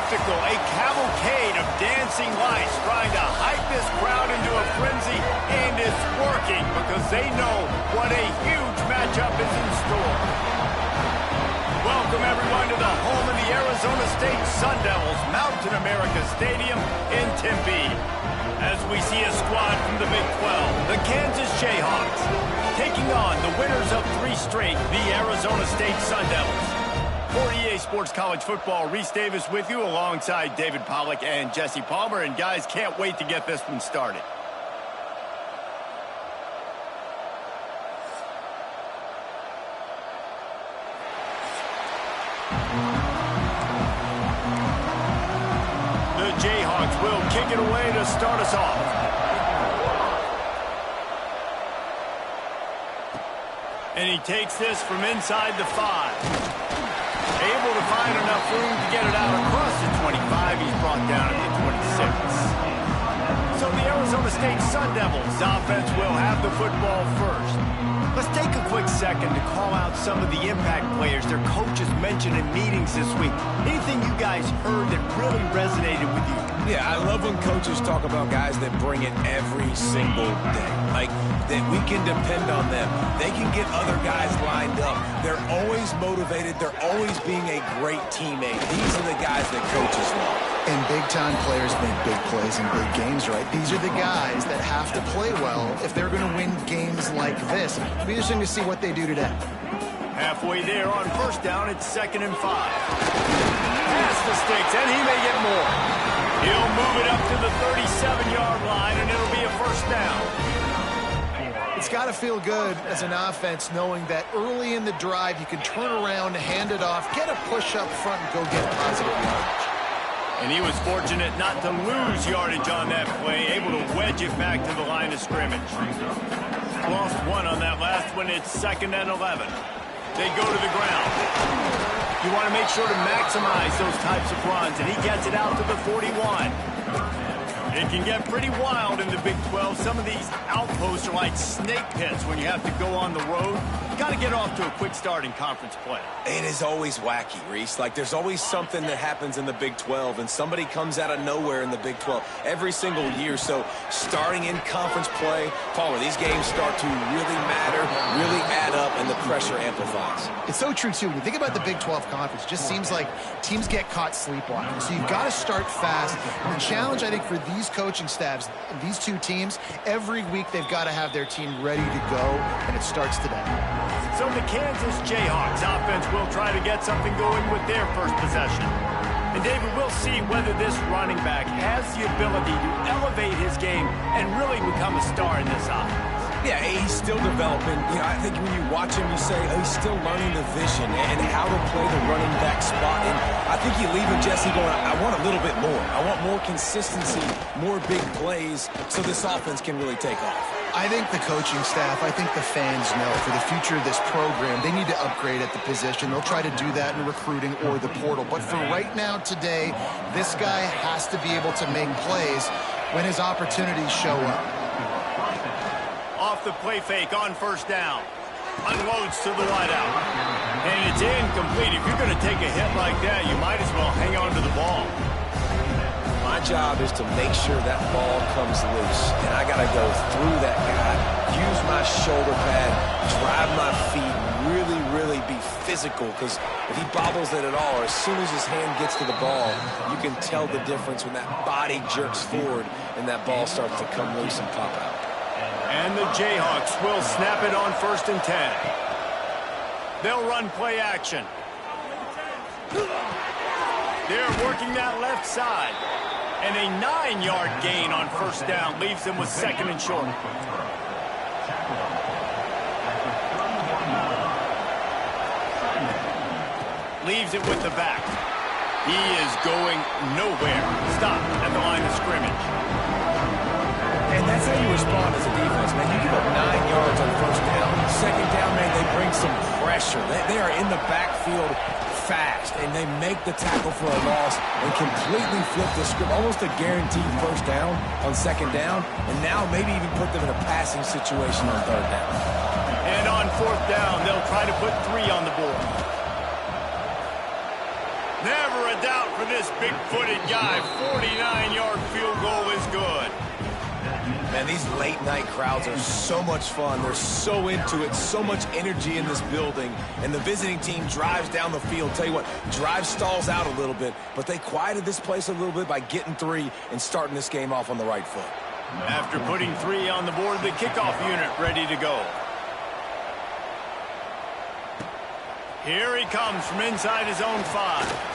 spectacle, a cavalcade of dancing lights trying to hype this crowd into a frenzy, and it's working because they know what a huge matchup is in store. Welcome, everyone, to the home of the Arizona State Sun Devils, Mountain America Stadium in Tempe. As we see a squad from the Big 12, the Kansas Jayhawks, taking on the winners of 3 straight, the Arizona State Sun Devils. For EA Sports College Football, Reese Davis with you alongside David Pollack and Jesse Palmer. And guys, can't wait to get this one started. The Jayhawks will kick it away to start us off. And he takes this from inside the 5. Able to find enough room to get it out across the 25. He's brought down at the 26. So the Arizona State Sun Devils offense will have the football first. Let's take a quick second to call out some of the impact players their coaches mentioned in meetings this week. Anything you guys heard that really resonated with you? Yeah, I love when coaches talk about guys that bring it every single day. Like, that we can depend on them. They can get other guys lined up. They're always motivated. They're always being a great teammate. These are the guys that coaches love. And big-time players make big plays in big games, right? These are the guys that have to play well if they're going to win games like this. It'll be interesting to see what they do today. Halfway there on first down, it's 2nd and 5. Pass the sticks, and he may get more. He'll move it up to the 37-yard line, and it'll be a first down. It's got to feel good as an offense knowing that early in the drive you can turn around, hand it off, get a push up front, and go get positive yardage. And he was fortunate not to lose yardage on that play, able to wedge it back to the line of scrimmage. Lost 1 on that last one. It's 2nd and 11. They go to the ground. You want to make sure to maximize those types of runs, and he gets it out to the 41. It can get pretty wild in the Big 12. Some of these outposts are like snake pits when you have to go on the road. Got to get off to a quick start in conference play. It is always wacky, Reese. Like, there's always something that happens in the Big 12, and somebody comes out of nowhere in the Big 12 every single year. So starting in conference play, Palmer, these games start to really matter, really add up, and the pressure amplifies. It's so true, too. When you think about the Big 12 conference, it just seems like teams get caught sleepwalking. So you've got to start fast. And the challenge, I think, for these coaching staffs, these 2 teams, every week they've got to have their team ready to go, and it starts today. So the Kansas Jayhawks offense will try to get something going with their first possession. And David, we'll see whether this running back has the ability to elevate his game and really become a star in this offense. Yeah, he's still developing. You know, I think when you watch him, you say, oh, he's still learning the vision and how to play the running back spot. And I think you leave with Jesse going, I want a little bit more. I want more consistency, more big plays, so this offense can really take off. I think the coaching staff, I think the fans know for the future of this program, they need to upgrade at the position. They'll try to do that in recruiting or the portal. But for right now, today, this guy has to be able to make plays when his opportunities show up. Off the play fake on first down. Unloads to the wideout. And it's incomplete. If you're going to take a hit like that, you might as well hang on to the ball. My job is to make sure that ball comes loose, and I got to go through that guy, use my shoulder pad, drive my feet, really be physical, because if he bobbles it at all, or as soon as his hand gets to the ball, you can tell the difference when that body jerks forward and that ball starts to come loose and pop out. And the Jayhawks will snap it on 1st and 10. They'll run play action. They're working that left side. And a 9-yard gain on first down leaves them with 2nd and short. Leaves it with the back. He is going nowhere. Stop at the line of scrimmage. And that's how you respond as a defense, man. You give up 9 yards on first down. 2nd down, man, they bring some pressure. They are in the backfield fast, and they make the tackle for a loss and completely flip the script, almost a guaranteed first down on 2nd down, and now maybe even put them in a passing situation on 3rd down. And on 4th down, they'll try to put 3 on the board. Never never a doubt for this big-footed guy. 49-yard field goal is good. Man, these late-night crowds are so much fun. They're so into it, so much energy in this building. And the visiting team drives down the field. Tell you what, drive stalls out a little bit, but they quieted this place a little bit by getting 3 and starting this game off on the right foot. After putting 3 on the board, the kickoff unit ready to go. Here he comes from inside his own 5.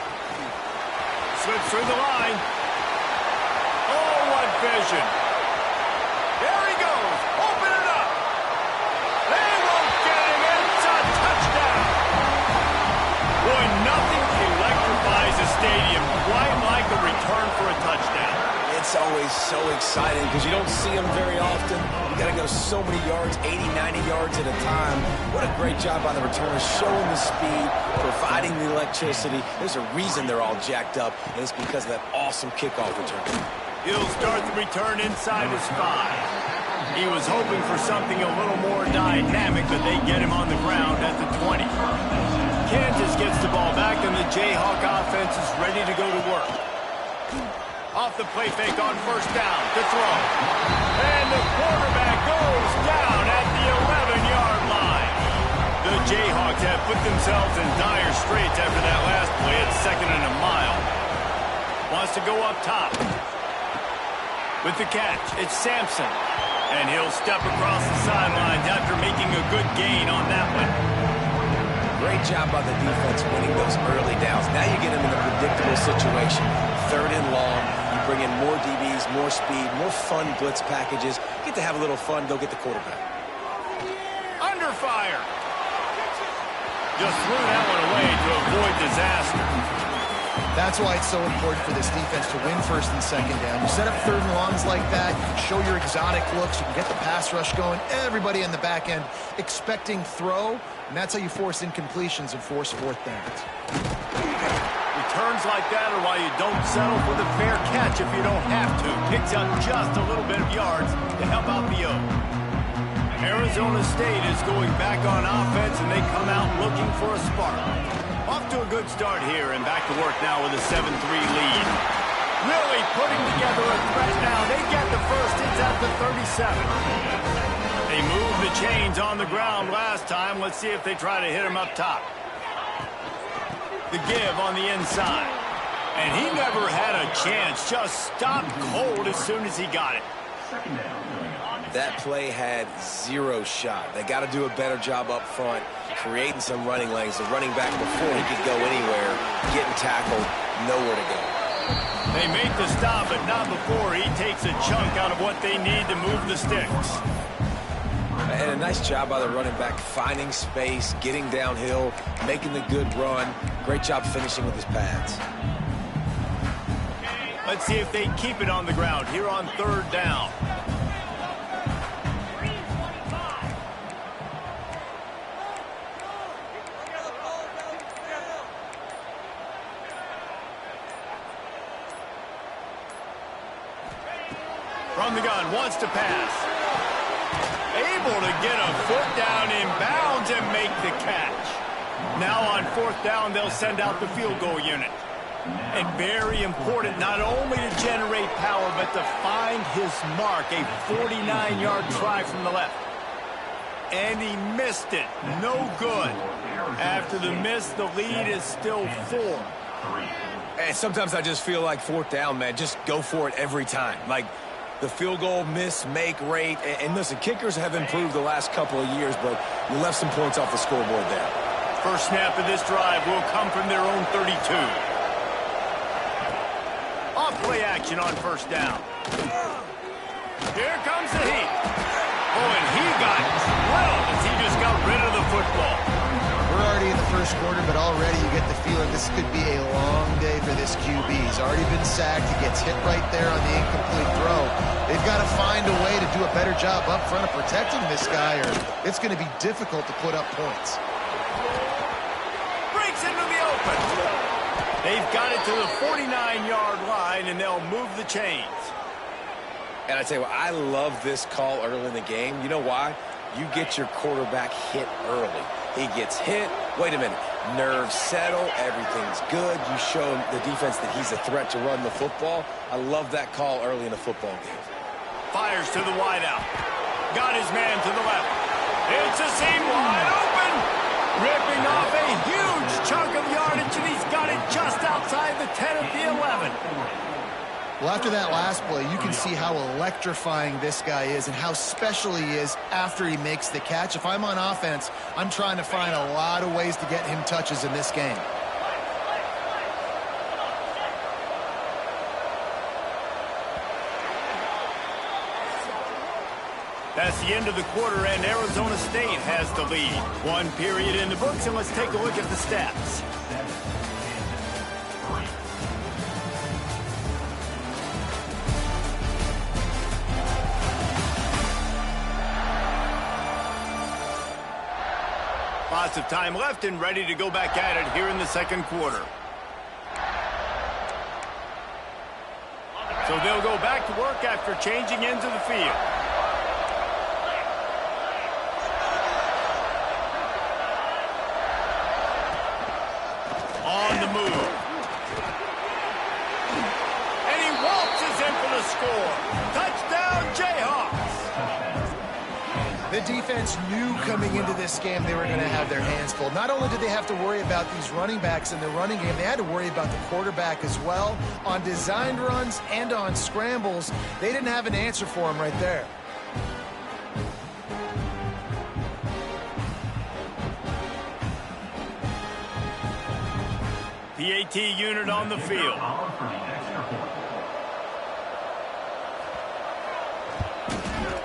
Slips through the line. Oh, what vision. There he goes. Open it up. They won't get him. It's a touchdown. Boy, nothing electrifies a stadium quite like a return for a touchdown. It's always so exciting because you don't see them very often. You got to go so many yards, 80, 90 yards at a time. What a great job by the returners, showing the speed, providing the electricity. There's a reason they're all jacked up, and it's because of that awesome kickoff return. He'll start the return inside his 5. He was hoping for something a little more dynamic, but they get him on the ground at the 20. Kansas gets the ball back, and the Jayhawk offense is ready to go to work. Off the play fake on first down to throw. And the quarterback goes down at the 11-yard line. The Jayhawks have put themselves in dire straits after that last play at 2nd and a mile. Wants to go up top. With the catch, it's Sampson. And he'll step across the sidelines after making a good gain on that one. Great job by the defense winning those early downs. Now you get them in a predictable situation. 3rd and long. You bring in more DBs, more speed, more fun blitz packages. You get to have a little fun, go get the quarterback. Under fire. Just threw that one away to avoid disaster. That's why it's so important for this defense to win 1st and 2nd down. You set up 3rd and longs like that, you can show your exotic looks, you can get the pass rush going, everybody in the back end expecting throw, and that's how you force incompletions and force 4th downs. Returns like that are why you don't settle for the fair catch if you don't have to. Picks up just a little bit of yards to help out the O. Arizona State is going back on offense, and they come out looking for a spark. Off to a good start here, and back to work now with a 7-3 lead. Really putting together a threat now. They get the first. It's at the 37. They moved the chains on the ground last time. Let's see if they try to hit him up top. The give on the inside. And he never had a chance. Just stopped cold as soon as he got it. That play had 0 shot. They got to do a better job up front, creating some running lanes. The running back before he could go anywhere, getting tackled, nowhere to go. They make the stop, but not before he takes a chunk out of what they need to move the sticks. And a nice job by the running back, finding space, getting downhill, making the good run. Great job finishing with his pads. Let's see if they keep it on the ground here on 3rd down. From the gun, wants to pass. Able to get a foot down in bounds and make the catch. Now on 4th down, they'll send out the field goal unit. And very important, not only to generate power, but to find his mark. A 49-yard try from the left. And he missed it. No good. After the miss, the lead is still 4. And sometimes I just feel like 4th down, man. Just go for it every time. Like, the field goal miss, make rate. And listen, kickers have improved the last couple of years, but you left some points off the scoreboard there. First snap of this drive will come from their own 32. Off play action on 1st down. Here comes the heat. Oh, and he got drilled as he just got rid of the football. We're already in the 1st quarter, but already you get the feeling this could be a long day for this QB. He's already been sacked. He gets hit right there on the incomplete throw. They've got to find a way to do a better job up front of protecting this guy, or it's going to be difficult to put up points. Breaks into the open. They've got it to the 49-yard line, and they'll move the chains. And I tell you what, I love this call early in the game. You know why? You get your quarterback hit early. He gets hit. Wait a minute. Nerves settle, everything's good. You show the defense that he's a threat to run the football. I love that call early in a football game. Fires to the wideout. Got his man to the left. It's a seam wide open. Ripping off a huge chunk of yardage, and he's got it just outside the 10 at the 11. Well, after that last play, you can see how electrifying this guy is and how special he is after he makes the catch. If I'm on offense, I'm trying to find a lot of ways to get him touches in this game. That's the end of the quarter, and Arizona State has the lead. One period in the books, and let's take a look at the stats. Lots of time left and ready to go back at it here in the second quarter. So they'll go back to work after changing into the field. On the move. And he waltzes in for the score. Touchdown, Jayhawks. The defense knew coming into this game they were going to have their hands full. Not only did they have to worry about these running backs in the running game, they had to worry about the quarterback as well. On designed runs and on scrambles, they didn't have an answer for him right there. PAT unit on the field.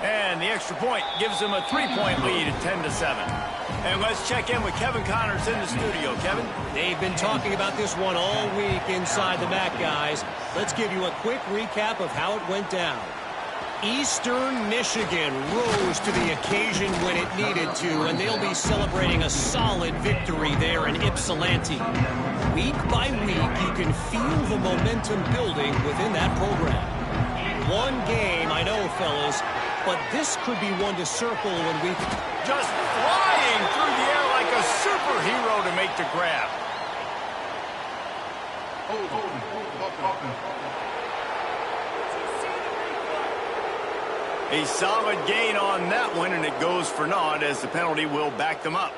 And the extra point gives them a 3-point lead at 10-7. And let's check in with Kevin Connors in the studio. Kevin? They've been talking about this one all week inside the MAC, guys. Let's give you a quick recap of how it went down. Eastern Michigan rose to the occasion when it needed to, and they'll be celebrating a solid victory there in Ypsilanti. Week by week, you can feel the momentum building within that program. One game, I know, fellas, but this could be one to circle when we... Just flying through the air like a superhero to make the grab. A solid gain on that one, and it goes for naught as the penalty will back them up.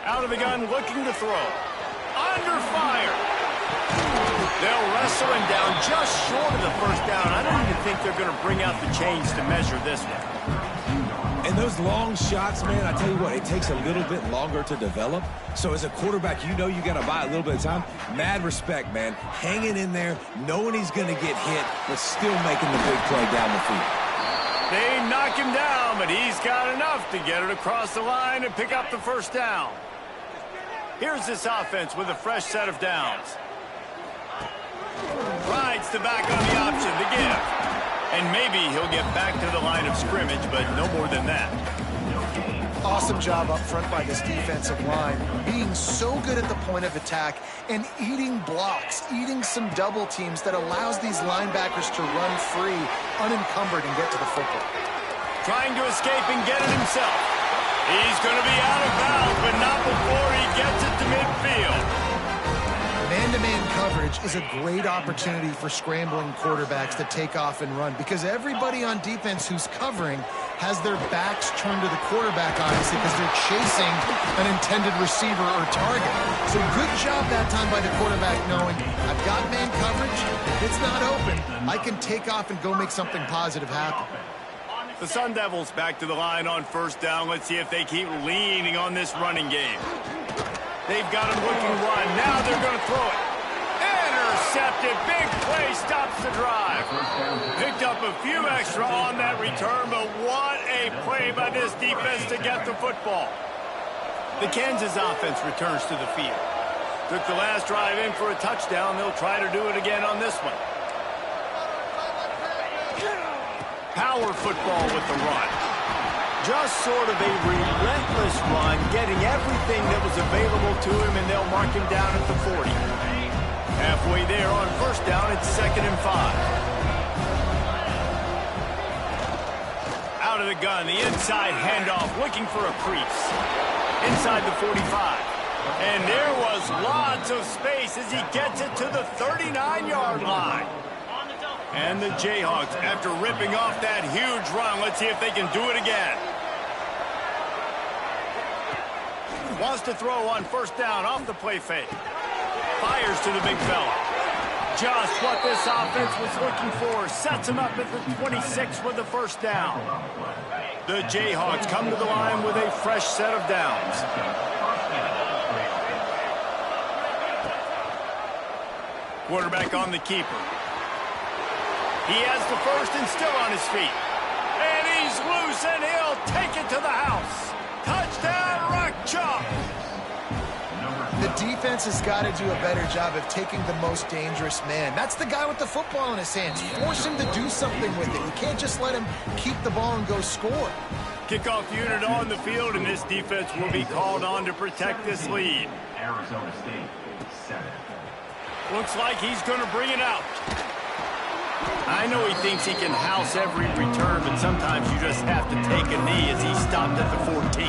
Out of the gun, looking to throw. Under fire. They'll wrestle him down just short of the first down. I don't even think they're going to bring out the chains to measure this one. And those long shots, man, I tell you what, it takes a little bit longer to develop. So as a quarterback, you know you got to buy a little bit of time. Mad respect, man. Hanging in there, knowing he's going to get hit, but still making the big play down the field. They knock him down, but he's got enough to get it across the line and pick up the first down. Here's this offense with a fresh set of downs. Rides the back on the option, the give. And maybe he'll get back to the line of scrimmage, but no more than that. Awesome job up front by this defensive line, being so good at the point of attack and eating blocks, eating some double teams that allows these linebackers to run free, unencumbered, and get to the football. Trying to escape and get it himself. He's going to be out of bounds, but not before he gets it to midfield. Man-to-man coverage is a great opportunity for scrambling quarterbacks to take off and run because everybody on defense who's covering has their backs turned to the quarterback, obviously, because they're chasing an intended receiver or target. So good job that time by the quarterback knowing, I've got man coverage. If it's not open, I can take off and go make something positive happen. The Sun Devils back to the line on first down. Let's see if they keep leaning on this running game. They've got him looking one. Now they're going to throw it. Intercepted. Big play stops the drive. Picked up a few extra on that return, but what a play by this defense to get the football. The Kansas offense returns to the field. Took the last drive in for a touchdown. They'll try to do it again on this one. Power football with the run. Just sort of a relentless run, getting everything that was available to him, and they'll mark him down at the 40. Halfway there on first down, it's 2nd and 5. out of the gun. The inside handoff, looking for a crease. Inside the 45. And there was lots of space as he gets it to the 39-yard line. And the Jayhawks, after ripping off that huge run, let's see if they can do it again. Wants to throw on first down off the play fake. Fires to the big fella. Just what this offense was looking for. Sets him up at the 26 with the first down. The Jayhawks come to the line with a fresh set of downs. Quarterback on the keeper. He has the first and still on his feet. And he's loose, and he'll take it to the house. Touchdown, Rock Chalk. The defense has got to do a better job of taking the most dangerous man. That's the guy with the football in his hands. Force him to do something with it. You can't just let him keep the ball and go score. Kickoff unit on the field, and this defense will be called on to protect this lead. Arizona State, 7. Looks like he's going to bring it out. I know he thinks he can house every return, but sometimes you just have to take a knee as he stopped at the 14.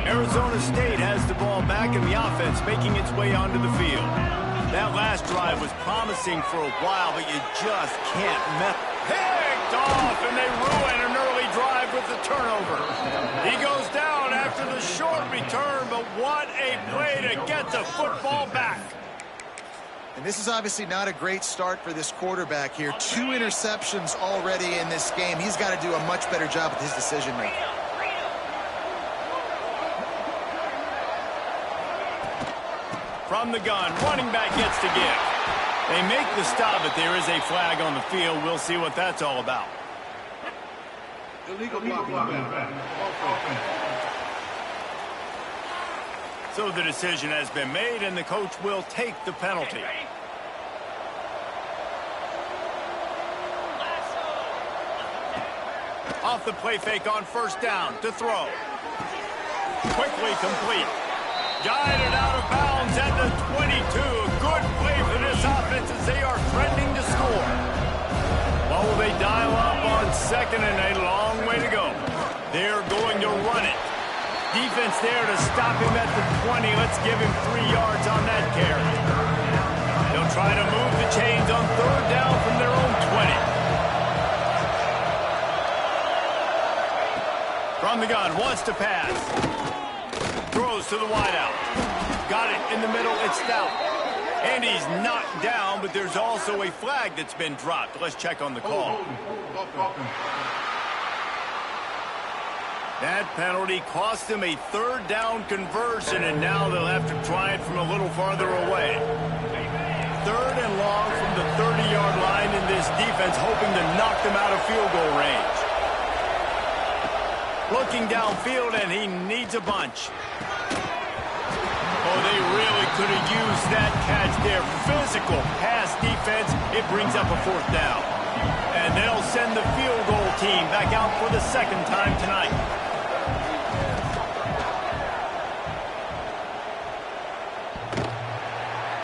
Arizona State has the ball back in the offense, making its way onto the field. That last drive was promising for a while, but you just can't mess. Picked off, and they ruin an early drive with the turnover. He goes down after the short return, but what a play to get the football back. And this is obviously not a great start for this quarterback here. 2 interceptions already in this game. He's got to do a much better job with his decision-making. From the gun, running back gets to give. They make the stop, but there is a flag on the field. We'll see what that's all about. Illegal blocking. So the decision has been made, and the coach will take the penalty. Off the play fake on first down to throw. Quickly complete. Guided out of bounds at the 22. Good play for this offense as they are threatening to score. Well, will they dial up on 2nd and a long way to go? They're going to run it. Defense there to stop him at the 20. Let's give him 3 yards on that carry. They'll try to move the chains on 3rd down from their own 20. From the gun, wants to pass. Throws to the wideout. Got it in the middle, it's Stout. And he's knocked down, but there's also a flag that's been dropped. Let's check on the call. That penalty cost them a 3rd down conversion, and now they'll have to try it from a little farther away. 3rd and long from the 30-yard line in this defense, hoping to knock them out of field goal range. Looking downfield, and he needs a bunch. Oh, they really could have used that catch there. Physical pass defense. It brings up a 4th down. And they'll send the field goal team back out for the 2nd time tonight.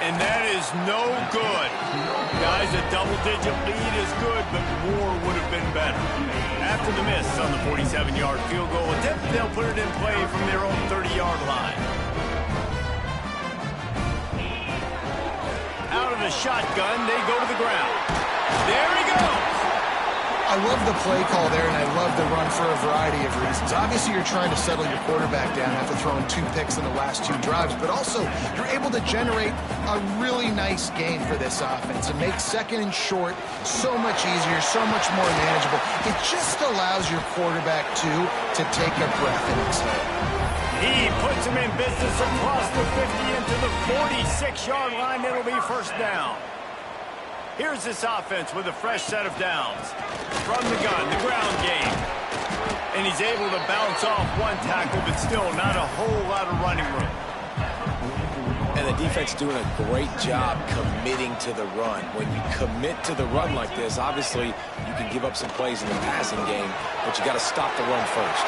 And that is no good. Guys, a double-digit lead is good, but more would have been better. After the miss on the 47-yard field goal attempt, they'll put it in play from their own 30-yard line. Out of the shotgun, they go to the ground. There he goes. I love the play call there, and I love the run for a variety of reasons. Obviously, you're trying to settle your quarterback down after throwing 2 picks in the last 2 drives, but also you're able to generate a really nice game for this offense and make 2nd and short so much easier, so much more manageable. It just allows your quarterback, too, to take a breath and exhale. He puts him in business across the 50 into the 46-yard line. It'll be 1st down. Here's this offense with a fresh set of downs. From the gun, the ground game. And he's able to bounce off 1 tackle, but still not a whole lot of running room. And the defense doing a great job committing to the run. When you commit to the run like this, obviously you can give up some plays in the passing game, but you got to stop the run first.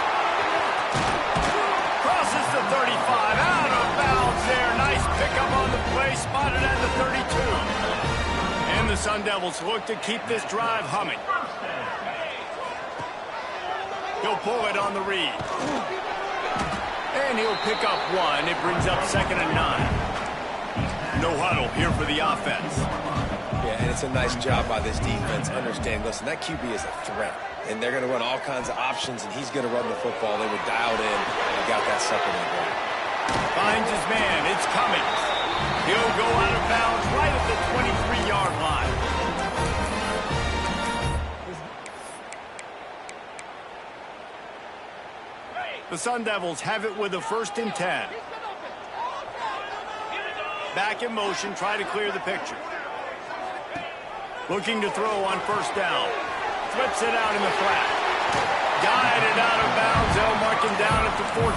Crosses the 35, out of bounds there. Nice pickup on the play, spotted at the 32. The Sun Devils look to keep this drive humming. He'll pull it on the read. And he'll pick up one. It brings up 2nd and 9. No huddle here for the offense. Yeah, and it's a nice job by this defense. Understand, listen, that QB is a threat. And they're going to run all kinds of options, and he's going to run the football. They were dialed in and got that sucker in the goal. Finds his man. It's Cummings. He'll go out of bounds right at the 23-yard line. The Sun Devils have it with a 1st and 10. Back in motion, try to clear the picture. Looking to throw on 1st down. Flips it out in the flat. Guided out of bounds. They'll mark him down at the 14.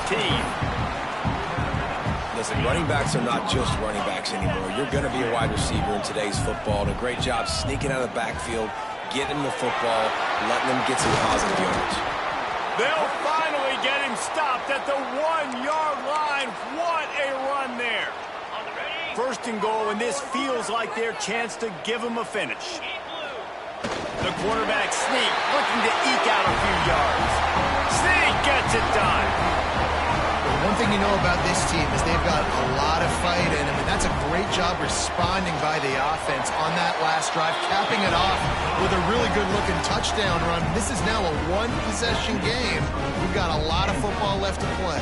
Listen, running backs are not just running backs anymore. You're going to be a wide receiver in today's football. And a great job sneaking out of the backfield, getting the football, letting them get some positive yards. They'll finally get him stopped at the 1-yard line. What a run there. 1st and goal, and this feels like their chance to give him a finish. The quarterback sneak, looking to eke out a few yards. Sneak gets it done. One thing you know about this team is they've got a lot of fight in them, and that's a great job responding by the offense on that last drive, capping it off with a really good-looking touchdown run. This is now a one-possession game. We've got a lot of football left to play.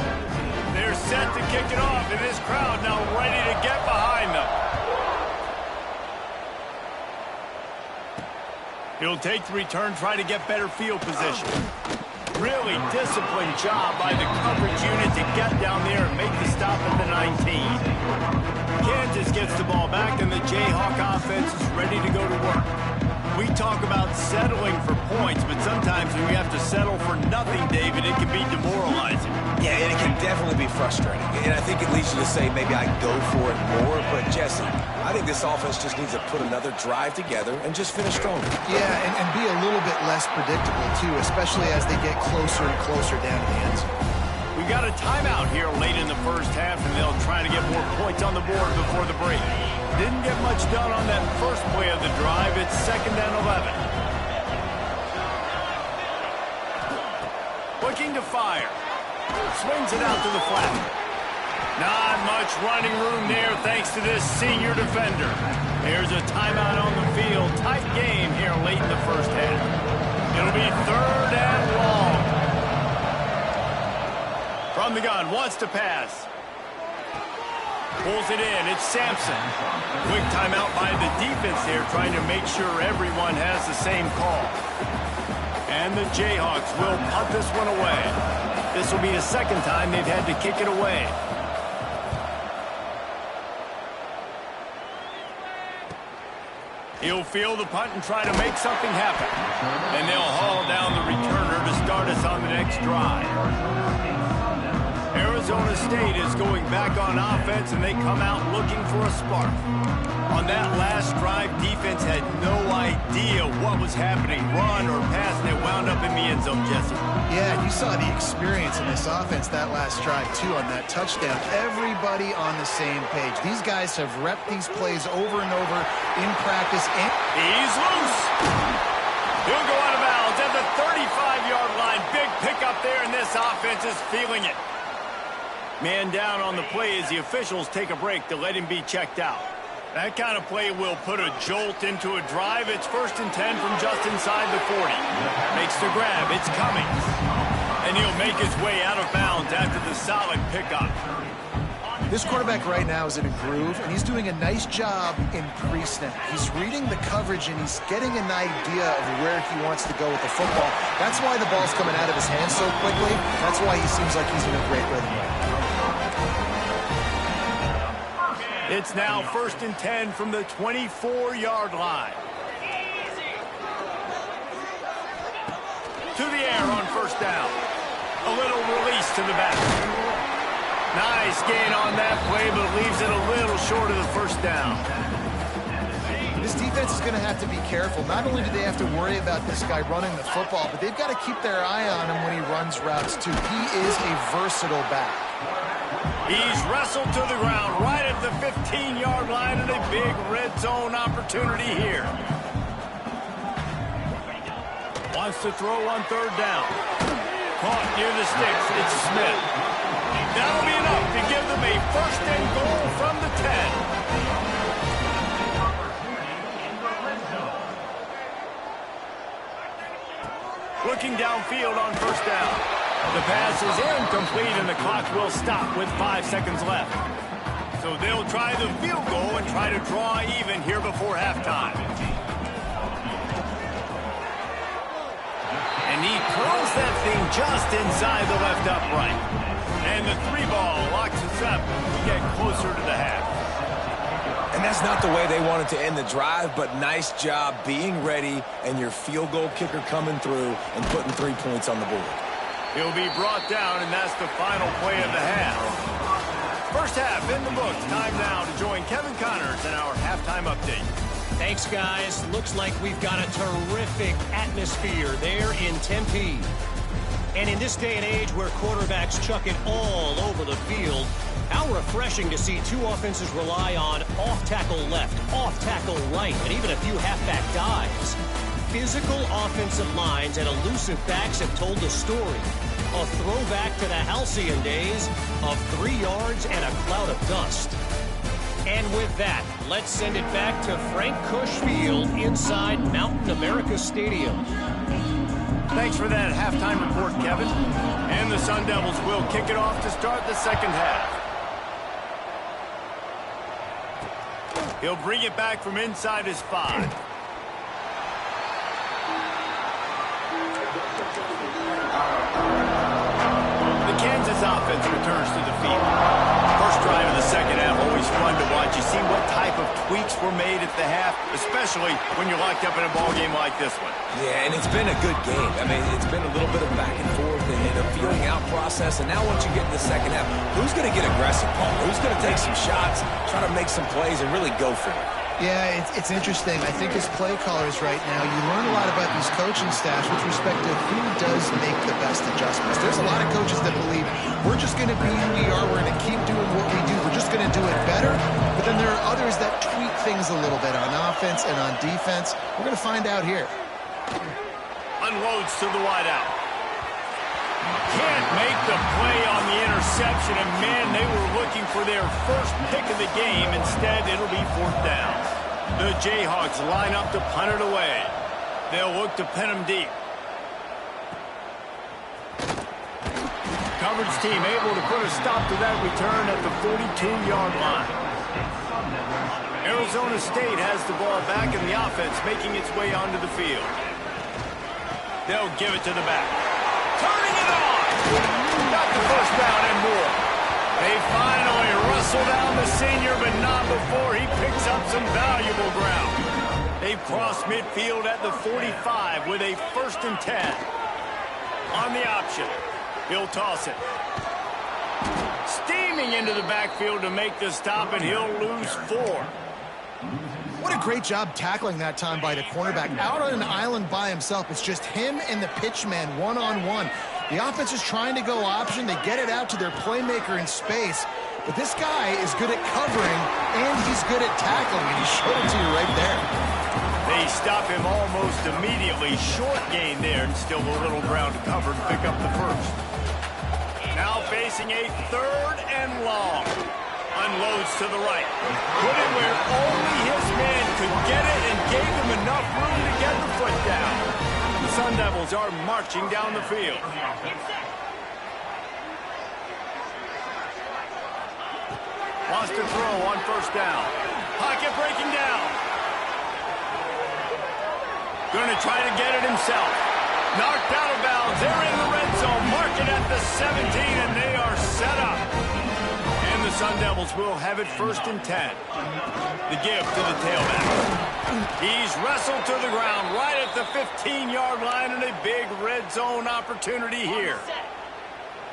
They're set to kick it off, and this crowd now ready to get behind them. He'll take the return, try to get better field position. Really disciplined job by the coverage unit to get down there and make the stop at the 19. Kansas gets the ball back, and the Jayhawk offense is ready to go to work. We talk about settling for points, but sometimes when we have to settle for nothing, David, it can be demoralizing. Yeah, and it can definitely be frustrating. And I think it leads you to say maybe I go for it more. But, Jesse, I think this offense just needs to put another drive together and just finish stronger. Yeah, and be a little bit less predictable, too, especially as they get closer and closer down to the end zone. We got a timeout here late in the 1st half, and they'll try to get more points on the board before the break. Didn't get much done on that first play of the drive. It's 2nd and 11. Looking to fire. Swings it out to the flat. Not much running room there thanks to this senior defender. There's a timeout on the field. Tight game here late in the 1st half. It'll be 3rd and long. From the gun, wants to pass. Pulls it in. It's Sampson. Quick timeout by the defense there, trying to make sure everyone has the same call. And the Jayhawks will punt this one away. This will be the 2nd time they've had to kick it away. He'll field the punt and try to make something happen. And they'll haul down the returner to start us on the next drive. Arizona State is going back on offense, and they come out looking for a spark. On that last drive, defense had no idea what was happening, run or pass, and it wound up in the end zone, Jesse. Yeah, you saw the experience in this offense that last drive, too, on that touchdown. Everybody on the same page. These guys have repped these plays over and over in practice. And he's loose. He'll go out of bounds at the 35-yard line. Big pickup there, and this offense is feeling it. Man down on the play as the officials take a break to let him be checked out. That kind of play will put a jolt into a drive. It's 1st and 10 from just inside the 40. Makes the grab. It's Cummings. And he'll make his way out of bounds after the solid pickup. this quarterback right now is in a groove, and he's doing a nice job in pre-snap. He's reading the coverage, and he's getting an idea of where he wants to go with the football. That's why the ball's coming out of his hands so quickly. That's why he seems like he's in a great rhythm right now. It's now 1st and 10 from the 24-yard line. To the air on 1st down. A little release to the back. Nice gain on that play, but leaves it a little short of the 1st down. This defense is going to have to be careful. Not only do they have to worry about this guy running the football, but they've got to keep their eye on him when he runs routes, too. He is a versatile back. He's wrestled to the ground right at the 15-yard line, and a big red zone opportunity here. Wants to throw on 3rd down. Caught near the sticks. It's Smith. That'll be enough to give them a first and goal from the 10. Looking downfield on first down. The pass is incomplete, and the clock will stop with 5 seconds left. So they'll try the field goal and try to draw even here before halftime. And he throws that thing just inside the left upright. And the 3-ball locks us up. We get closer to the half. And that's not the way they wanted to end the drive, but nice job being ready and your field goal kicker coming through and putting 3 points on the board. He'll be brought down, and that's the final play of the half. First half in the books. Time now to join Kevin Connors in our halftime update. Thanks, guys. Looks like we've got a terrific atmosphere there in Tempe. And in this day and age where quarterbacks chuck it all over the field, how refreshing to see two offenses rely on off-tackle left, off-tackle right, and even a few halfback dives. Physical offensive lines and elusive backs have told the story. A throwback to the halcyon days of 3 yards and a cloud of dust. And with that, let's send it back to Frank Cush Field inside Mountain America Stadium. Thanks for that halftime report, Kevin. And the Sun Devils will kick it off to start the second half. He'll bring it back from inside his 5. The Kansas offense returns to the field. First drive of the second half, always fun to watch. You see what type of tweaks were made at the half, especially when you're locked up in a ball game like this one. Yeah, and it's been a good game. I mean, it's been a little bit of back and forth and a feeling out process. And now once you get in the second half, who's going to get aggressive, Paul? Who's going to take some shots, try to make some plays, and really go for it? Yeah, it's interesting. I think as play callers right now, you learn a lot about these coaching staffs with respect to who does make the best adjustments. There's a lot of coaches that believe we're just going to be who we are. We're going to keep doing what we do. We're just going to do it better. But then there are others that tweak things a little bit on offense and on defense. We're going to find out here. Unloads to the wideout. Can't make the play on the interception, and man, they were looking for their first pick of the game. Instead, it'll be 4th down. The Jayhawks line up to punt it away. They'll look to pin them deep. Coverage team able to put a stop to that return at the 42-yard line. Arizona State has the ball back in the offense, making its way onto the field. They'll give it to the back. Turning it on! Got the first down and more. They finally wrestle down the senior, but not before he picks up some valuable ground. They've crossed midfield at the 45 with a 1st and 10. On the option, he'll toss it. Steaming into the backfield to make the stop, and he'll lose 4. What a great job tackling that time by the cornerback. Out on an island by himself. It's just him and the pitch man one-on-one. The offense is trying to go option. They get it out to their playmaker in space. But this guy is good at covering, and he's good at tackling, and he showed it to you right there. They stop him almost immediately. Short gain there, and still a little ground to cover to pick up the first. Now facing a 3rd and long. Unloads to the right. Put it where only his man could get it and gave him enough room to get the foot down. The Sun Devils are marching down the field. Wants to throw on first down. Pocket breaking down. Going to try to get it himself. Knocked out of bounds. They're in the red zone. Mark it at the 17, and they are set up. And the Sun Devils will have it 1st and 10. The give to the tailback. He's wrestled to the ground right at the 15-yard line, and a big red zone opportunity here.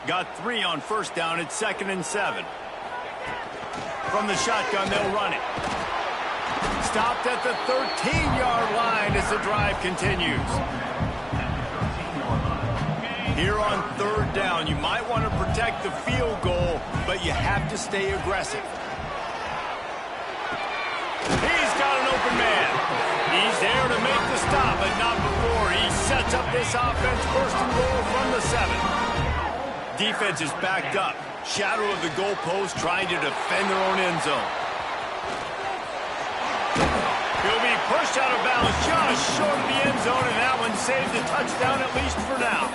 Got 3 on first down. It's 2nd and 7. From the shotgun, they'll run it. Stopped at the 13-yard line as the drive continues. Here on 3rd down, you might want to protect the field goal, but you have to stay aggressive. He's got an open man. He's there to make the stop, but not before. He sets up this offense 1st and goal from the 7. defense is backed up. Shadow of the goalpost, trying to defend their own end zone. He'll be pushed out of bounds just short of the end zone, and that one saves a touchdown, at least for now.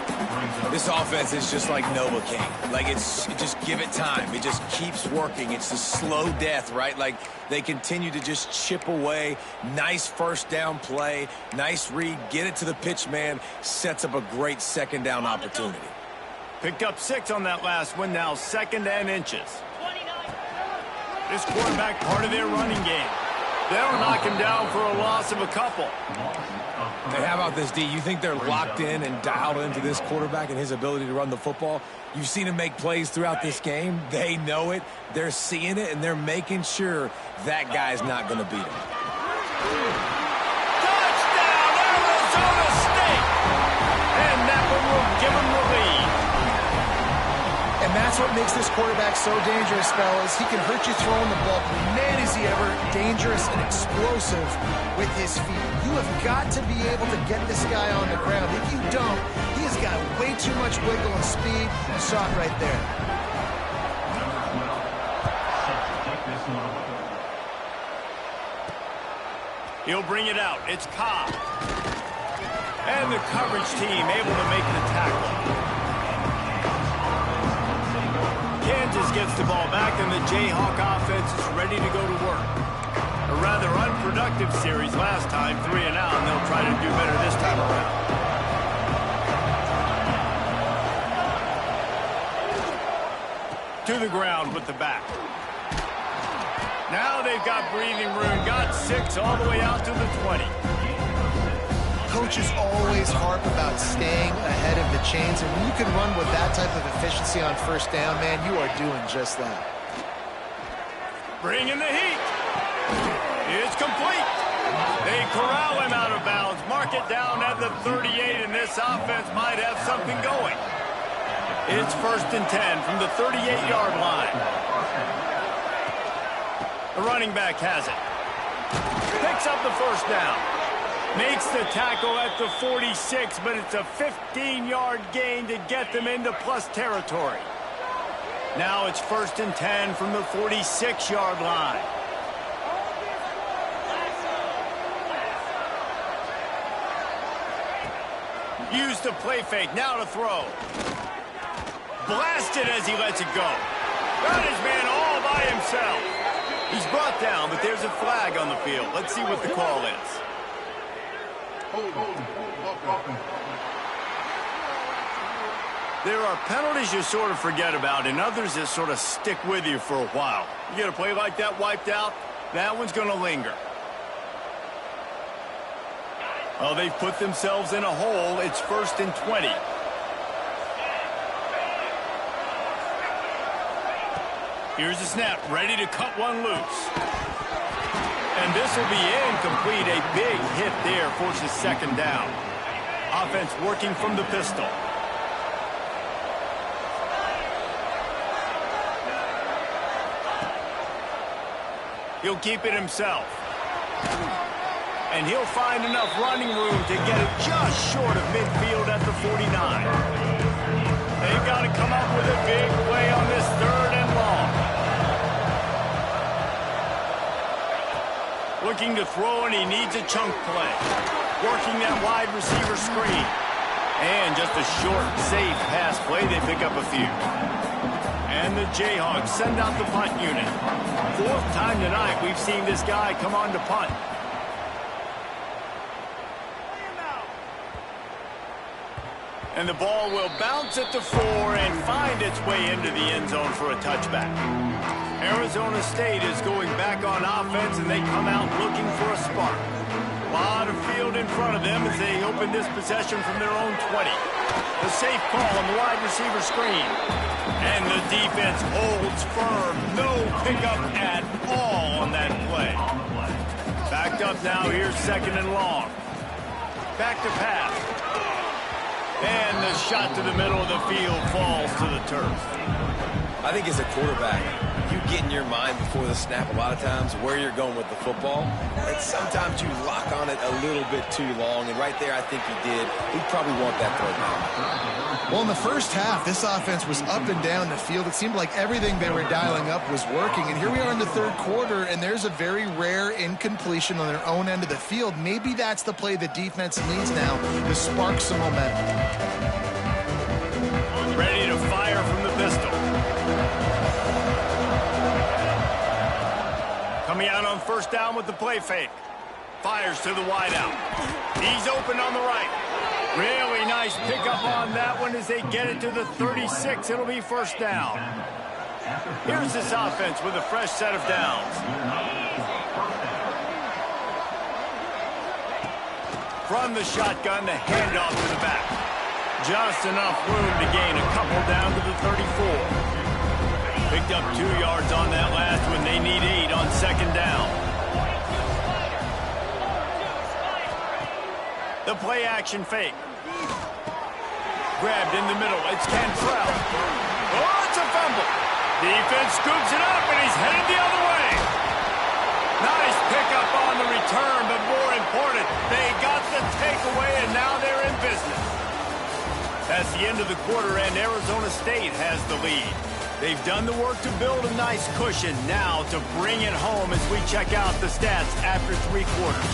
This offense is just like Novocaine. Like, just give it time. It just keeps working. It's a slow death, right? Like, they continue to just chip away. Nice first down play. Nice read. Get it to the pitch man. Sets up a great second down opportunity. Picked up 6 on that last one, now 2nd and inches. This quarterback part of their running game. They'll knock him down for a loss of a couple. Hey, how about this, D? You think they're locked in and dialed into this quarterback and his ability to run the football? You've seen him make plays throughout this game. They know it. They're seeing it, and they're making sure that guy's not going to beat him. Touchdown, Arizona State! And that one will give them the lead. And that's what makes this quarterback so dangerous, fellas. He can hurt you throwing the ball, but man, is he ever dangerous and explosive with his feet. You have got to be able to get this guy on the ground. If you don't, he has got way too much wiggle and speed. You saw it right there. He'll bring it out. It's Cobb. And the coverage team able to make the tackle. Kansas gets the ball back, and the Jayhawk offense is ready to go to work. A rather unproductive series last time, 3 and out, and they'll try to do better this time around. To the ground with the back. Now they've got breathing room, got 6 all the way out to the 20. Coaches always harp about staying ahead of the chains, and when you can run with that type of efficiency on first down, man, you are doing just that. Bringing the heat. It's complete. They corral him out of bounds, mark it down at the 38, and this offense might have something going. It's 1st and 10 from the 38-yard line. The running back has it. Picks up the first down. Makes the tackle at the 46, but it's a 15-yard gain to get them into plus territory. Now it's 1st and 10 from the 46-yard line. Use the play fake, now to throw. Blasted as he lets it go. Got his man all by himself. He's brought down, but there's a flag on the field. Let's see what the call is. There are penalties you sort of forget about and others that sort of stick with you for a while. You get a play like that wiped out, that one's going to linger. Oh, they've put themselves in a hole. It's 1st and 20. Here's the snap, ready to cut one loose. And this will be incomplete. A big hit there forces 2nd down. Offense working from the pistol. He'll keep it himself. And he'll find enough running room to get it just short of midfield at the 49. They've got to come up with a big play on this 3rd and long. Looking to throw, and he needs a chunk play. Working that wide receiver screen. And just a short, safe pass play. They pick up a few. And the Jayhawks send out the punt unit. 4th time tonight we've seen this guy come on to punt. And the ball will bounce at the 4 and find its way into the end zone for a touchback. Arizona State is going back on offense, and they come out looking for a spark. A lot of field in front of them as they open this possession from their own 20. The safe call on the wide receiver screen. And the defense holds firm. No pickup at all on that play. Backed up now. Here's 2nd and long. Back to pass. And the shot to the middle of the field falls to the turf. I think as a quarterback, you get in your mind before the snap a lot of times where you're going with the football. And sometimes you lock on it a little bit too long. And right there, I think he did. He'd probably want that third down. Well, in the first half, this offense was up and down the field. It seemed like everything they were dialing up was working. And here we are in the third quarter, and there's a very rare incompletion on their own end of the field. Maybe that's the play the defense needs now to spark some momentum. Ready to fire from the pistol. Coming out on first down with the play fake. Fires to the wideout. He's open on the right. Really nice pickup on that one as they get it to the 36. It'll be first down. Here's this offense with a fresh set of downs. From the shotgun, the handoff to the back. Just enough room to gain a couple down to the 34. Picked up 2 yards on that last one. They need 8 on second down. The play action fake. Grabbed in the middle. It's Cantrell. Oh, it's a fumble. Defense scoops it up, and he's headed the other way. Nice pickup on the return, but more important, they got the takeaway, and now they're in business. That's the end of the quarter, and Arizona State has the lead. They've done the work to build a nice cushion. Now to bring it home as we check out the stats after 3 quarters.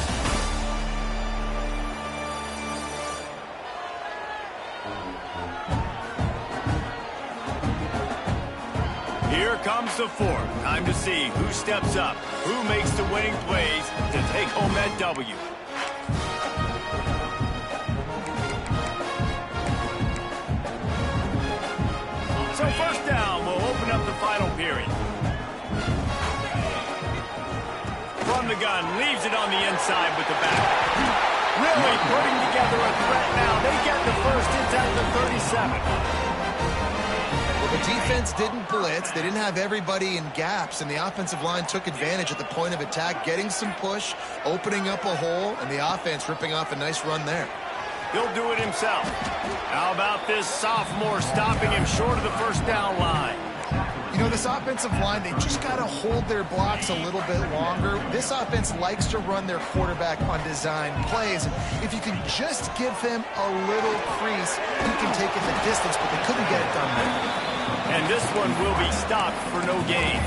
Here comes the fourth. Time to see who steps up, who makes the winning plays to take home that W. So first down, we'll open up the final period. From the gun, leaves it on the inside with the back. Really putting together a threat now. They get the first inside the 37. The defense didn't blitz. They didn't have everybody in gaps, and the offensive line took advantage at the point of attack, getting some push, opening up a hole, and the offense ripping off a nice run there. He'll do it himself. How about this sophomore stopping him short of the first down line? You know, this offensive line, they just got to hold their blocks a little bit longer. This offense likes to run their quarterback on design plays. And if you can just give him a little crease, he can take it the distance, but they couldn't get it done there. And this one will be stopped for no gain.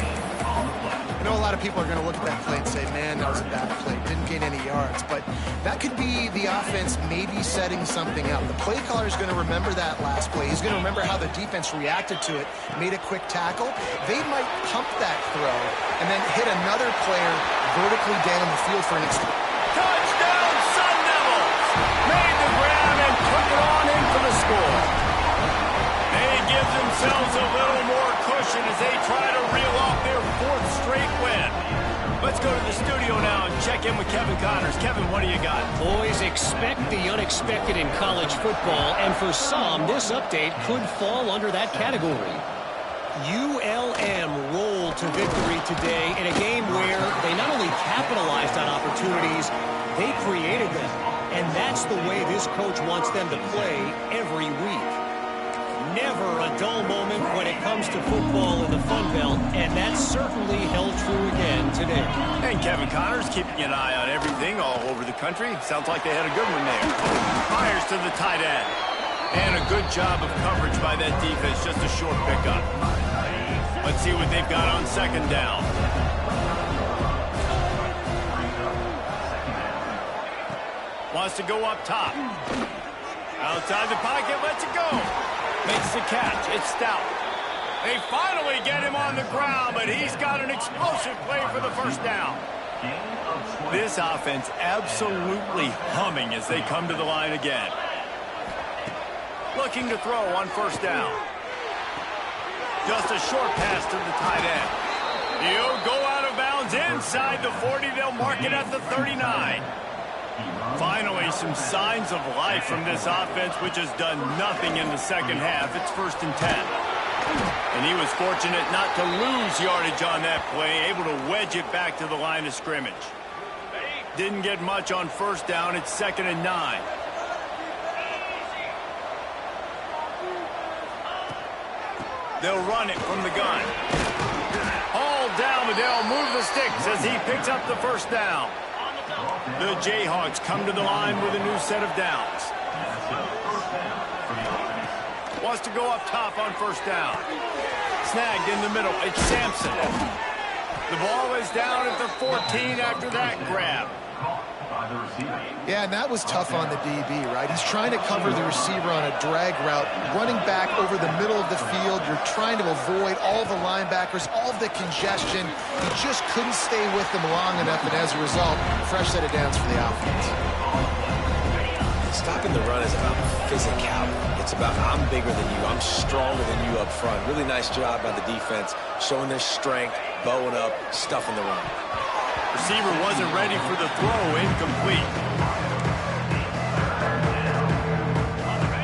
I know a lot of people are going to look at that play and say, man, that was a bad play. Didn't gain any yards. But that could be the offense maybe setting something up. The play caller is going to remember that last play. He's going to remember how the defense reacted to it, made a quick tackle. They might pump that throw and then hit another player vertically down the field for an extra. Touchdown, Sun Devils! Made the grab and took it on in for the score. They give themselves a little more cushion as they try to reel off their 4th straight win. Let's go to the studio now and check in with Kevin Connors. Kevin, what do you got? Boys, expect the unexpected in college football, and for some, this update could fall under that category. ULM rolled to victory today in a game where they not only capitalized on opportunities, they created them. And that's the way this coach wants them to play every week. Never a dull moment when it comes to football in the Fun Belt, and that certainly held true again today. And Kevin Connors keeping an eye on everything all over the country. Sounds like they had a good one there. Fires to the tight end. And a good job of coverage by that defense, just a short pickup. Let's see what they've got on second down. Wants to go up top. Outside the pocket, lets it go. Makes the catch. It's Stout. They finally get him on the ground, but he's got an explosive play for the first down. This offense absolutely humming as they come to the line again. Looking to throw on first down. Just a short pass to the tight end. He'll go out of bounds inside the 40. They'll mark it at the 39. Finally, some signs of life from this offense, which has done nothing in the second half. It's 1st and 10. And he was fortunate not to lose yardage on that play, able to wedge it back to the line of scrimmage. Didn't get much on first down. It's 2nd and 9. They'll run it from the gun. as he picks up the first down. The Jayhawks come to the line with a new set of downs. Wants to go up top on first down. Snagged in the middle. It's Sampson. The ball is down at the 14 after that grab. Yeah, and that was tough on the DB, right? He's trying to cover the receiver on a drag route, running back over the middle of the field. You're trying to avoid all the linebackers, all of the congestion. He just couldn't stay with them long enough, and as a result, fresh set of downs for the offense. Stopping the run is about physicality. It's about I'm bigger than you, I'm stronger than you up front. Really nice job by the defense, showing their strength, bowing up, stuffing the run. Receiver wasn't ready for the throw, incomplete.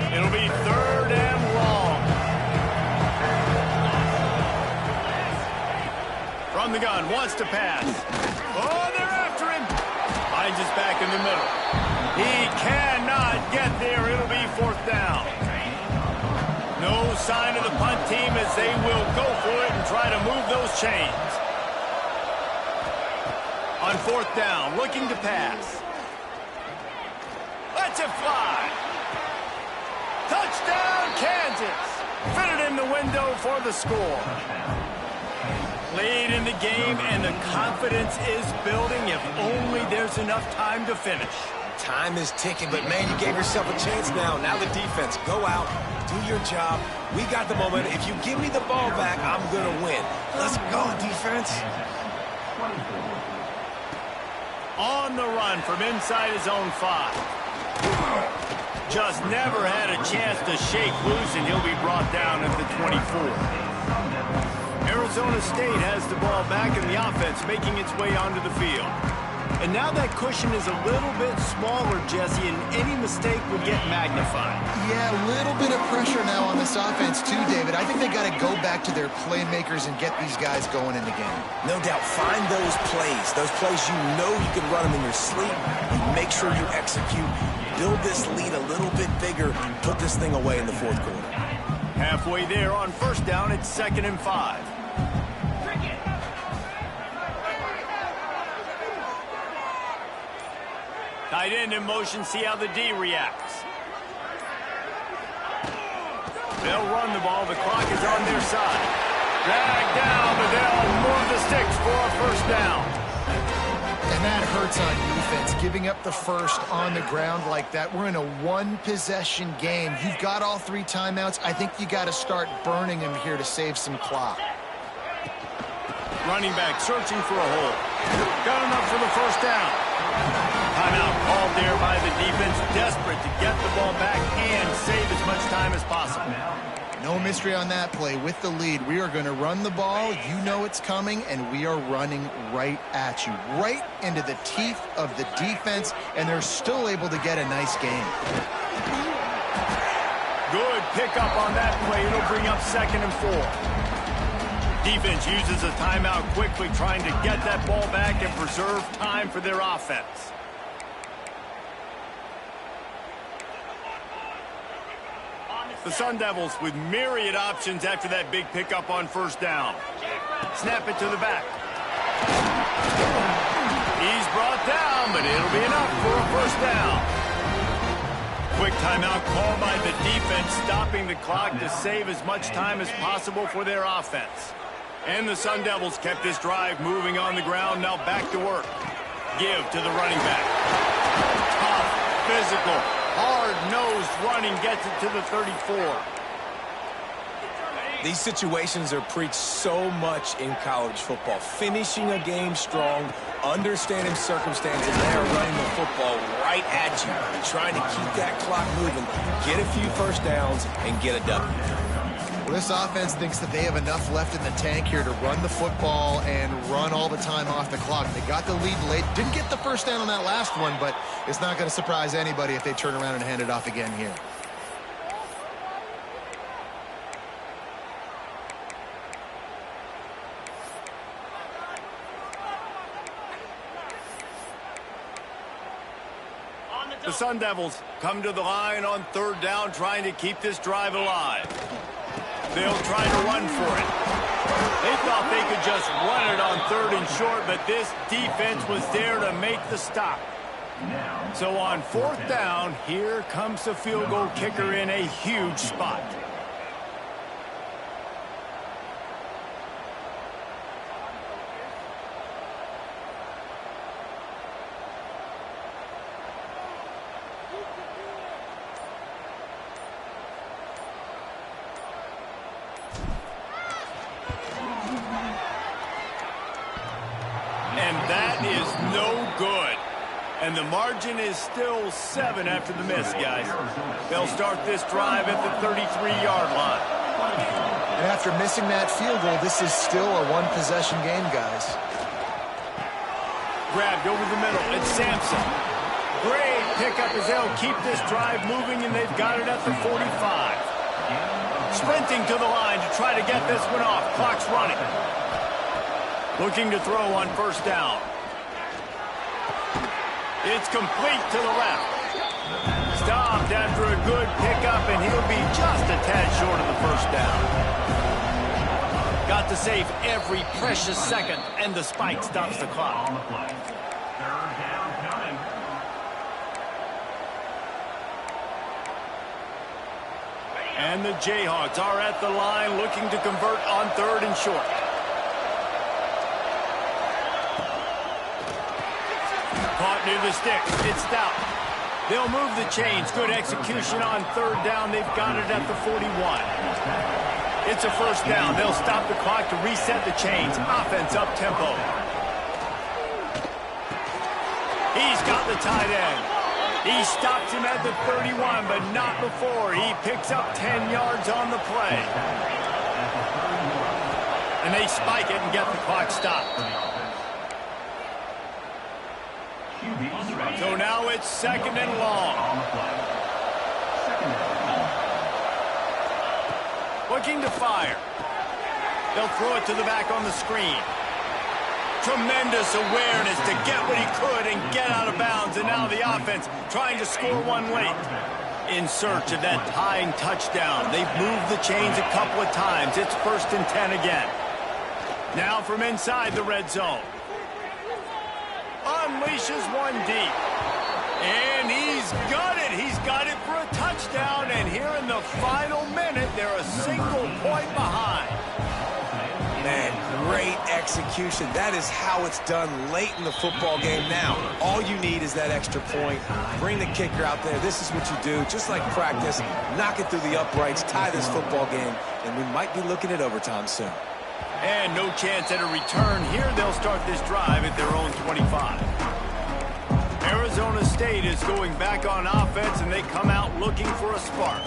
It'll be 3rd and long. From the gun, wants to pass. Oh, they're after him. Finds his back in the middle. He cannot get there. It'll be 4th down. No sign of the punt team as they will go for it and try to move those chains. On 4th down, looking to pass. Lets it fly. Touchdown, Kansas. Fitted in the window for the score. Late in the game, and the confidence is building if only there's enough time to finish. Time is ticking, but man, you gave yourself a chance now. Now the defense, go out, do your job. We got the momentum. If you give me the ball back, I'm going to win. Let's go, defense. On the run from inside his own 5. Just never had a chance to shake loose, and he'll be brought down at the 24. Arizona State has the ball back in the offense, making its way onto the field. And now that cushion is a little bit smaller, Jesse, and any mistake would get magnified. Yeah, a little bit of pressure now on this offense too, David. I think they got to go back to their playmakers and get these guys going in the game. No doubt, find those plays you know you can run them in your sleep. You make sure you execute. Build this lead a little bit bigger. Put this thing away in the 4th quarter. Halfway there on 1st down, it's 2nd and 5. Tight end in motion, see how the D reacts. They'll run the ball, the clock is on their side. Dragged down, but they'll move the sticks for a 1st down. And that hurts on defense, giving up the first on the ground like that. We're in a 1-possession game. You've got all 3 timeouts. I think you got to start burning them here to save some clock. Running back searching for a hole. Got enough for the 1st down. Timeout called there by the defense, desperate to get the ball back and save as much time as possible. No mystery on that play. With the lead, we are going to run the ball. You know it's coming, and we are running right at you, right into the teeth of the defense, and they're still able to get a nice game. Good pickup on that play. It'll bring up 2nd and 4. Defense uses a timeout quickly, trying to get that ball back and preserve time for their offense. The Sun Devils with myriad options after that big pickup on 1st down. Snap it to the back. He's brought down, but it'll be enough for a 1st down. Quick timeout called by the defense, stopping the clock to save as much time as possible for their offense. And the Sun Devils kept this drive moving on the ground, now back to work. Give to the running back. Tough, physical, hard-nosed running gets it to the 34. These situations are preached so much in college football. Finishing a game strong, understanding circumstances, they are running the football right at you, trying to keep that clock moving, get a few 1st downs, and get a W. Well, this offense thinks that they have enough left in the tank here to run the football and run all the time off the clock. They got the lead late. Didn't get the 1st down on that last one, but it's not going to surprise anybody if they turn around and hand it off again here. The Sun Devils come to the line on 3rd down, trying to keep this drive alive. They'll try to run for it. They thought they could just run it on 3rd and short, but this defense was there to make the stop. So on 4th down, here comes the field goal kicker in a huge spot. And that is no good. And the margin is still 7 after the miss, guys. They'll start this drive at the 33-yard line. And after missing that field goal, this is still a one-possession game, guys. Grabbed over the middle. It's Sampson. Great pickup as they'll keep this drive moving, and they've got it at the 45. Sprinting to the line to try to get this one off. Clock's running. Looking to throw on 1st down. It's complete to the left. Stopped after a good pickup, and he'll be just a tad short of the 1st down. Got to save every precious second, and the spike stops the clock. And the Jayhawks are at the line looking to convert on 3rd and short. Caught near the stick. It's Stout. They'll move the chains. Good execution on 3rd down. They've got it at the 41. It's a 1st down. They'll stop the clock to reset the chains. Offense up tempo. He's got the tight end. He stops him at the 31, but not before. He picks up 10 yards on the play. And they spike it and get the clock stopped. So now it's 2nd and long. Looking to fire. They'll throw it to the back on the screen. Tremendous awareness to get what he could and get out of bounds. And now the offense trying to score one late. In search of that tying touchdown. They've moved the chains a couple of times. It's 1st and 10 again. Now from inside the red zone. Unleashes one deep. And he's got it. He's got it for a touchdown. And here in the final minute, they're a single point behind. Man, great execution. That is how it's done late in the football game now. All you need is that extra point. Bring the kicker out there. This is what you do. Just like practice, knock it through the uprights, tie this football game, and we might be looking at overtime soon. And no chance at a return here. They'll start this drive at their own 25. Arizona State is going back on offense, and they come out looking for a spark.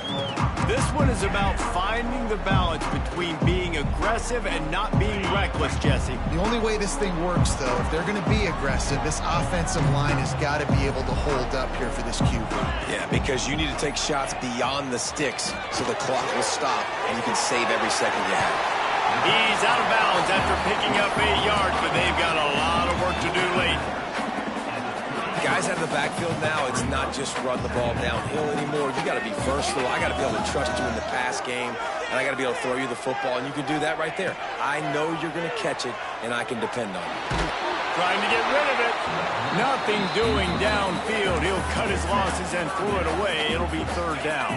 This one is about finding the balance between being aggressive and not being reckless, Jesse. The only way this thing works, though, if they're going to be aggressive, this offensive line has got to be able to hold up here for this QB. Yeah, because you need to take shots beyond the sticks so the clock will stop and you can save every second you have. He's out of bounds after picking up 8 yards, but they've got a lot of work to do late. Guys out of the backfield now, it's not just run the ball downhill anymore. You got to be versatile. I got to be able to trust you in the pass game, and I got to be able to throw you the football, and you can do that right there. I know you're going to catch it, and I can depend on you. Trying to get rid of it. Nothing doing downfield. He'll cut his losses and throw it away. It'll be 3rd down.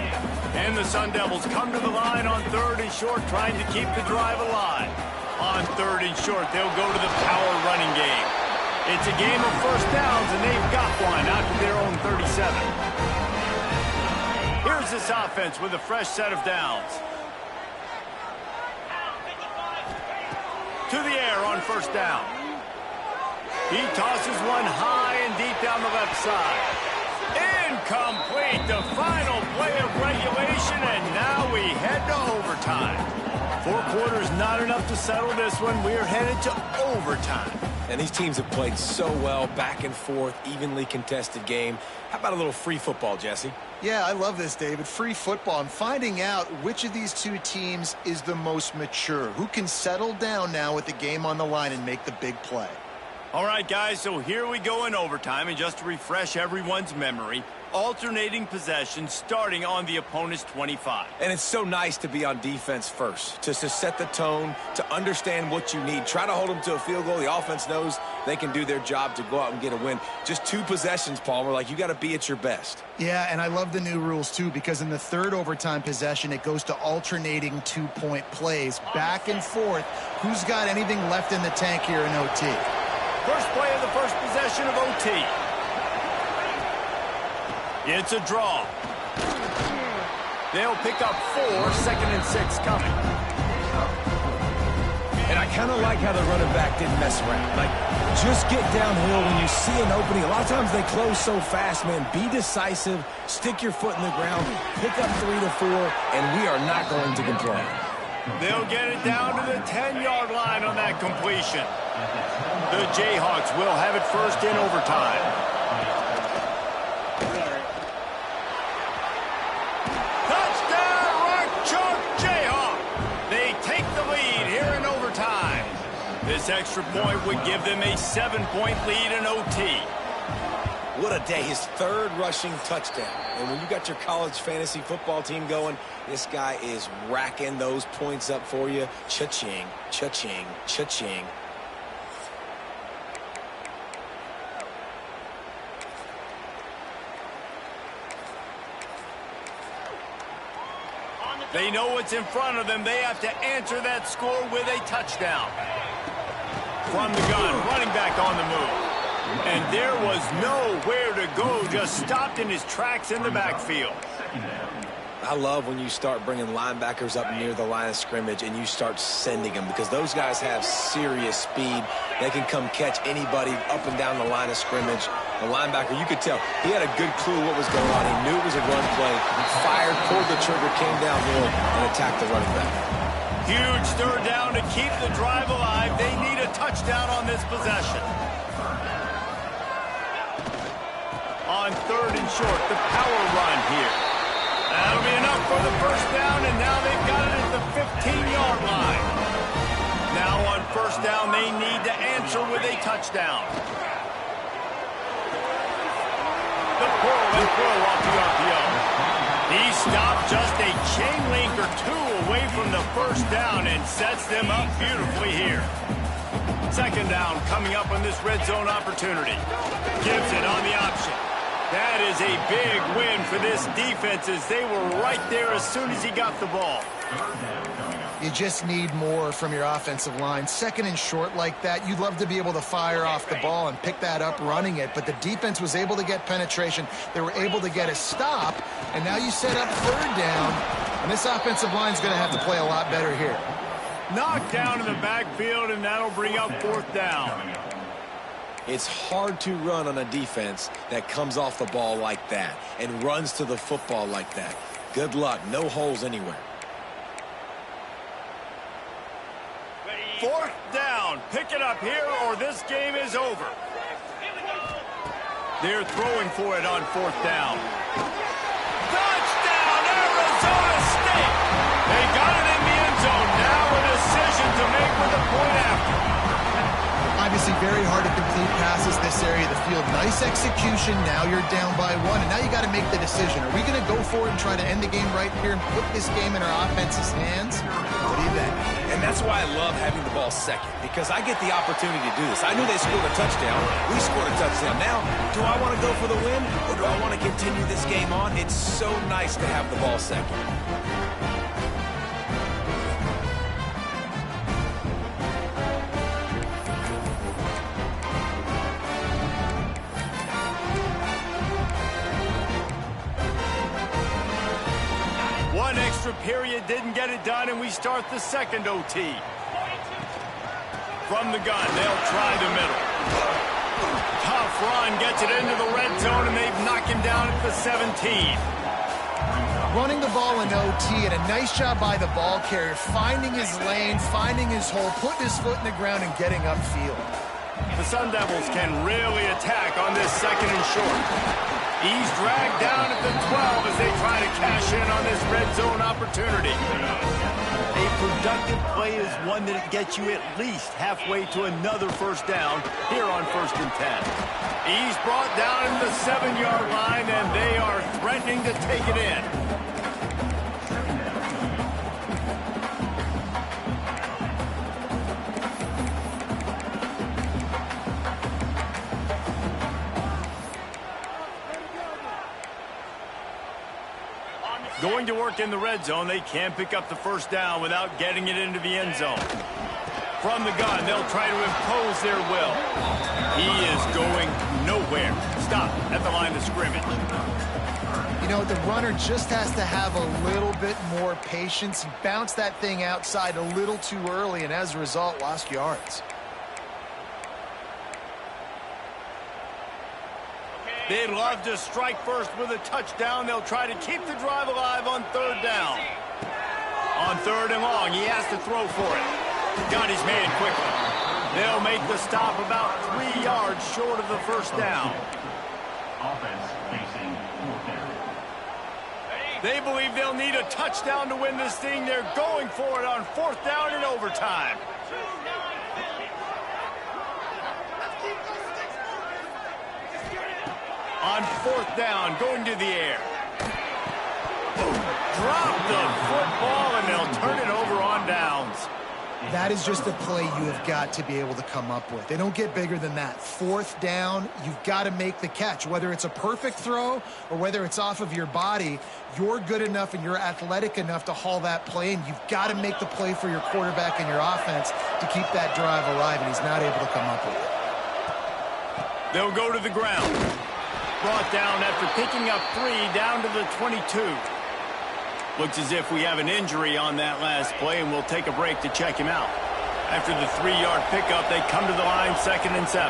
And the Sun Devils come to the line on 3rd and short, trying to keep the drive alive. On 3rd and short, they'll go to the power running game. It's a game of 1st downs, and they've got one out to their own 37. Here's this offense with a fresh set of downs. To the air on 1st down. He tosses one high and deep down the left side. Incomplete, the final play of regulation, and now we head to overtime. 4 quarters not enough to settle this one. We're headed to overtime. And these teams have played so well, back and forth, evenly contested game. How about a little free football, Jesse? Yeah, I love this, David. Free football. I'm finding out which of these two teams is the most mature, who can settle down now with the game on the line and make the big play. All right, guys, so here we go in overtime, and just to refresh everyone's memory, alternating possession starting on the opponent's 25. And it's so nice to be on defense first, to set the tone, to understand what you need. Try to hold them to a field goal. The offense knows they can do their job to go out and get a win. Just 2 possessions, Palmer. Like, you got to be at your best. Yeah, and I love the new rules, too, because in the third overtime possession, it goes to alternating 2-point plays, back and forth. Who's got anything left in the tank here in OT? First play of the first possession of OT. It's a draw. They'll pick up 4, 2nd and 6 coming. And I kind of like how the running back didn't mess around. Like, just get downhill when you see an opening. A lot of times they close so fast, man. Be decisive, stick your foot in the ground, pick up 3 to 4, and we are not going to complain. They'll get it down to the 10-yard line on that completion. The Jayhawks will have it first in overtime. This extra point would give them a 7-point lead in OT. What a day. His 3rd rushing touchdown. And when you got your college fantasy football team going, this guy is racking those points up for you. Cha-ching, cha-ching, cha-ching. They know what's in front of them. They have to answer that score with a touchdown. From the gun, running back on the move. And there was nowhere to go, just stopped in his tracks in the backfield. I love when you start bringing linebackers up near the line of scrimmage and you start sending them, because those guys have serious speed. They can come catch anybody up and down the line of scrimmage. The linebacker, you could tell, he had a good clue what was going on. He knew it was a run play. He fired, pulled the trigger, came downhill, and attacked the running back. Huge third down to keep the drive alive. They need a touchdown on this possession. On 3rd and short, the power run here. That'll be enough for the first down, and now they've got it at the 15-yard line. Now on first down, they need to answer with a touchdown. The pull and throw off the RPO. He stopped just a chain link or 2 away from the first down and sets them up beautifully here. 2nd down coming up on this red zone opportunity. Gives it on the option. That is a big win for this defense, as they were right there as soon as he got the ball. You just need more from your offensive line. 2nd and short like that, you'd love to be able to fire off the ball and pick that up running it, but the defense was able to get penetration. They were able to get a stop, and now you set up 3rd down, and this offensive line is going to have to play a lot better here. Knocked down in the backfield, and that'll bring up 4th down. It's hard to run on a defense that comes off the ball like that and runs to the football like that. Good luck. No holes anywhere. 4th down. Pick it up here or this game is over. They're throwing for it on 4th down. Touchdown, Arizona State! They got it in the end zone. Now a decision to make with the point after. Obviously very hard to complete passes this area of the field. Nice execution. Now you're down by 1, and now you got to make the decision. Are we going to go for it and try to end the game right here and put this game in our offense's hands? What do you think? And that's why I love having the ball second, because I get the opportunity to do this. I knew they scored a touchdown. We scored a touchdown. Now, do I want to go for the win, or do I want to continue this game on? It's so nice to have the ball second. One extra period didn't get it done, and we start the 2nd OT. From the gun, they'll try the middle. Tough run, gets it into the red zone, and they've knocked him down at the 17. Running the ball in OT, and a nice job by the ball carrier, finding his lane, finding his hole, putting his foot in the ground, and getting upfield. The Sun Devils can really attack on this 2nd and short. He's dragged down at the 12 as they try to cash in on this red zone opportunity. A productive play is one that gets you at least halfway to another first down here on 1st and 10. He's brought down in the 7-yard line, and they are threatening to take it in. Going to work in the red zone, they can't pick up the first down without getting it into the end zone. From the gun, they'll try to impose their will. He is going nowhere. Stop at the line of scrimmage. You know, the runner just has to have a little bit more patience. He bounced that thing outside a little too early, and as a result, lost yards. They'd love to strike first with a touchdown. They'll try to keep the drive alive on 3rd down. On 3rd and long, he has to throw for it. Got his man quickly. They'll make the stop about 3 yards short of the first down. Offense facing 4th down. They believe they'll need a touchdown to win this thing. They're going for it on 4th down in overtime. On 4th down, going to the air. Drop the football, and they'll turn it over on downs. That is just a play you have got to be able to come up with. They don't get bigger than that. 4th down, you've got to make the catch. Whether it's a perfect throw or whether it's off of your body, you're good enough and you're athletic enough to haul that play in. You've got to make the play for your quarterback and your offense to keep that drive alive, and he's not able to come up with it. They'll go to the ground. Brought down after picking up 3 down to the 22. Looks as if we have an injury on that last play, and we'll take a break to check him out. After the 3-yard pickup, they come to the line 2nd and 7.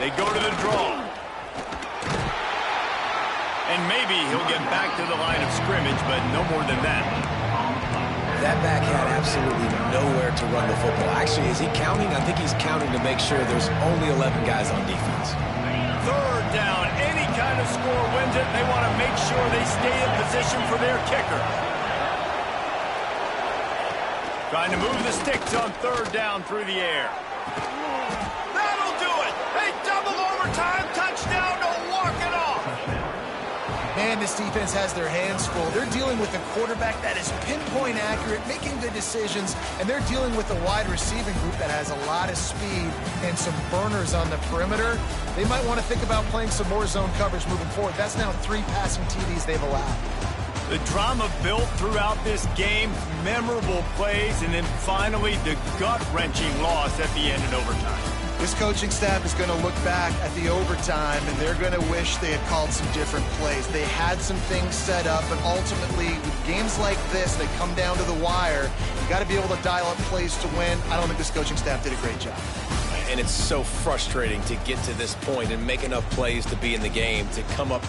They go to the draw. And maybe he'll get back to the line of scrimmage, but no more than that. That back had absolutely nowhere to run the football. Actually, is he counting? I think he's counting to make sure there's only 11 guys on defense. 3rd down, any kind of score wins it. They want to make sure they stay in position for their kicker. Trying to move the sticks on 3rd down through the air. That'll do it. A double overtime touchdown to walk it off. Man, this defense has their hands full. They're dealing with a quarterback that is pinpoint accurate, making good decisions, and they're dealing with a wide receiving group that has a lot of speed and some burners on the perimeter. They might want to think about playing some more zone coverage moving forward. That's now 3 passing TDs they've allowed. The drama built throughout this game, memorable plays, and then finally the gut-wrenching loss at the end in overtime. This coaching staff is going to look back at the overtime, and they're going to wish they had called some different plays. They had some things set up, and ultimately, with games like this, they come down to the wire. You got to be able to dial up plays to win. I don't think this coaching staff did a great job. And it's so frustrating to get to this point and make enough plays to be in the game, to come up